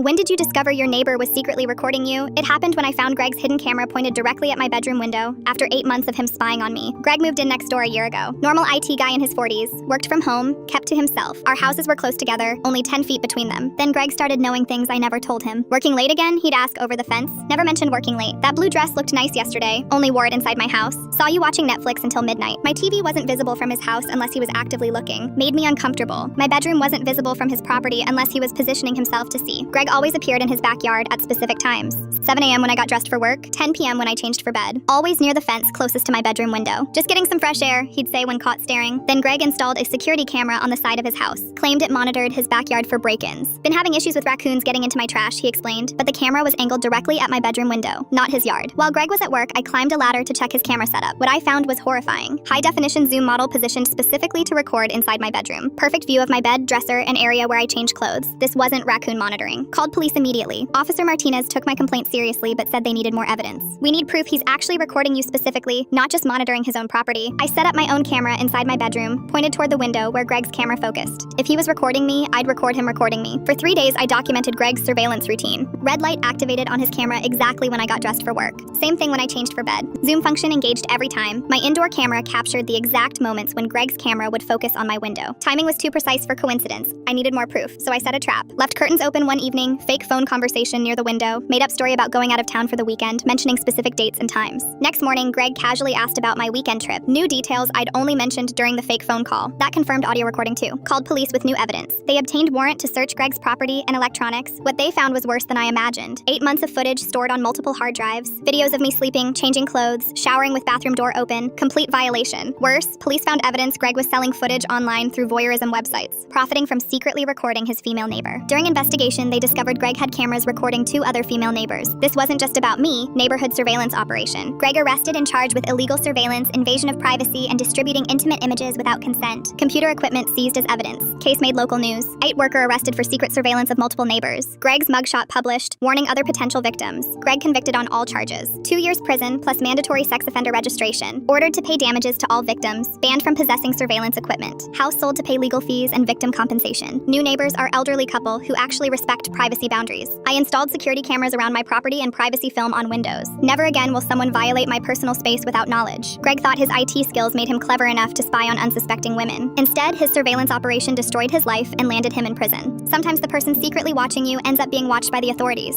When did you discover your neighbor was secretly recording you? It happened when I found Greg's hidden camera pointed directly at my bedroom window after 8 months of him spying on me. Greg moved in next door a year ago. Normal IT guy in his 40s, worked from home, kept to himself. Our houses were close together, only 10 feet between them. Then Greg started knowing things I never told him. Working late again? He'd ask over the fence. Never mentioned working late. That blue dress looked nice yesterday. Only wore it inside my house. Saw you watching Netflix until midnight. My TV wasn't visible from his house unless he was actively looking. Made me uncomfortable. My bedroom wasn't visible from his property unless he was positioning himself to see. Greg always appeared in his backyard at specific times. 7 a.m. when I got dressed for work, 10 p.m. when I changed for bed. Always near the fence closest to my bedroom window. Just getting some fresh air, he'd say when caught staring. Then Greg installed a security camera on the side of his house. Claimed it monitored his backyard for break-ins. Been having issues with raccoons getting into my trash, he explained, but the camera was angled directly at my bedroom window, not his yard. While Greg was at work, I climbed a ladder to check his camera setup. What I found was horrifying. High-definition zoom model positioned specifically to record inside my bedroom. Perfect view of my bed, dresser, and area where I change clothes. This wasn't raccoon monitoring. Called police immediately. Officer Martinez took my complaint seriously but said they needed more evidence. We need proof he's actually recording you specifically, not just monitoring his own property. I set up my own camera inside my bedroom, pointed toward the window where Greg's camera focused. If he was recording me, I'd record him recording me. For 3 days, I documented Greg's surveillance routine. Red light activated on his camera exactly when I got dressed for work. Same thing when I changed for bed. Zoom function engaged every time. My indoor camera captured the exact moments when Greg's camera would focus on my window. Timing was too precise for coincidence. I needed more proof, so I set a trap. Left curtains open one evening, fake phone conversation near the window, made up story about going out of town for the weekend, mentioning specific dates and times. Next morning, Greg casually asked about my weekend trip. New details I'd only mentioned during the fake phone call. That confirmed audio recording too. Called police with new evidence. They obtained warrant to search Greg's property and electronics. What they found was worse than I imagined. 8 months of footage stored on multiple hard drives. Videos of me sleeping, changing clothes, showering with bathroom door open. Complete violation. Worse, police found evidence Greg was selling footage online through voyeurism websites, profiting from secretly recording his female neighbor. During investigation, they discovered Greg had cameras recording 2 other female neighbors. This wasn't just about me, neighborhood surveillance operation. Greg arrested and charged with illegal surveillance, invasion of privacy, and distributing intimate images without consent. Computer equipment seized as evidence. Case made local news. IT worker arrested for secret surveillance of multiple neighbors. Greg's mugshot published, warning other potential victims. Greg convicted on all charges. 2 years prison plus mandatory sex offender registration. Ordered to pay damages to all victims. Banned from possessing surveillance equipment. House sold to pay legal fees and victim compensation. New neighbors are elderly couple who actually respect privacy boundaries. I installed security cameras around my property and privacy film on windows. Never again will someone violate my personal space without knowledge. Greg thought his IT skills made him clever enough to spy on unsuspecting women. Instead, his surveillance operation destroyed his life and landed him in prison. Sometimes the person secretly watching you ends up being watched by the authorities.